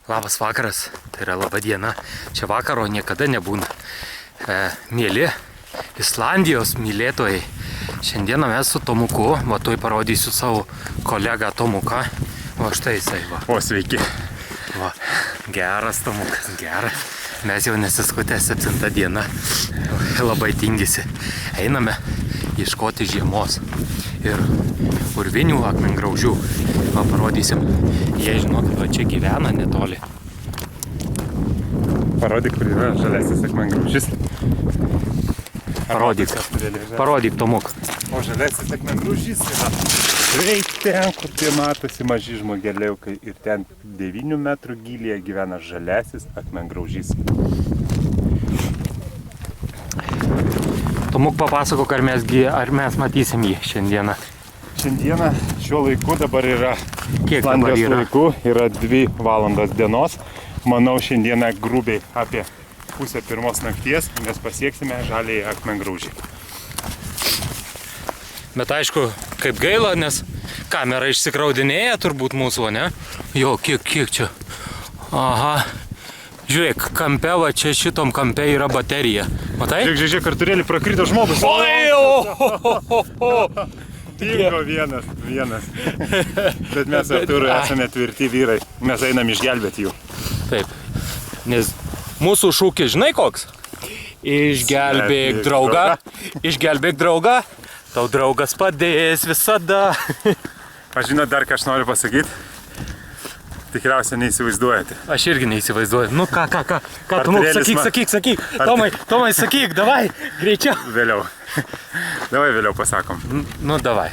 Labas vakaras, tai yra laba diena. Čia vakaro niekada nebūna. Mėly Islandijos mylėtojai. Šiandieną mes su Tomuku, va tuoj parodysiu savo kolegą Tomuką. Va štai jisai va. O, sveiki. Va, geras Tomukas, geras. Mes jau nesiskutę 7 dieną. Labai tingisi. Einame ieškoti žiemos. Ir urvinių akmengraužių. Va parodysim. Jie žinokit, va čia gyvena netoli. Parodyk, kur yra žalesis akmengraužis. Parodyk. Parodyk, Tomuk. O žalesis akmengraužis yra štai ten, kur tie matosi maži žmogeliaukai. Ir ten 9 metrų gylyje gyvena žalesis akmengraužis. Tomuk, papasakok, ar mes matysim jį šiandieną. Šiandieną šiuo laiku dabar yra Kiek dabar Islandijos yra? laiku, yra 2 valandos dienos. Manau, šiandieną grubiai apie 1:30 nakties mes pasieksime žaliąjį akmengraužį. Bet aišku, kaip gaila, nes kamera išsikraudinėja turbūt mūsų, ne? Jo, kiek čia? Aha. Žiūrėk, kampe, va čia šitom kampe yra baterija. Matai? Žiūrėk, karturėlį prakrito žmogus. Dingo vienas. Bet mes Artūrui esame tvirti vyrai. Mes einam išgelbėti jų. Taip. Nes mūsų šūkis, žinai koks? Išgelbėk draugą. Išgelbėk draugą. Tau draugas padės visada. Aš žinot dar, ką aš noriu pasakyti. Tikriausiai neįsivaizduojate. Aš irgi neįsivaizduoju. Nu ką, tu mums sakyk. Tomai, sakyk, davai, greičiau. Vėliau. Davai vėliau pasakom. Nu, davai.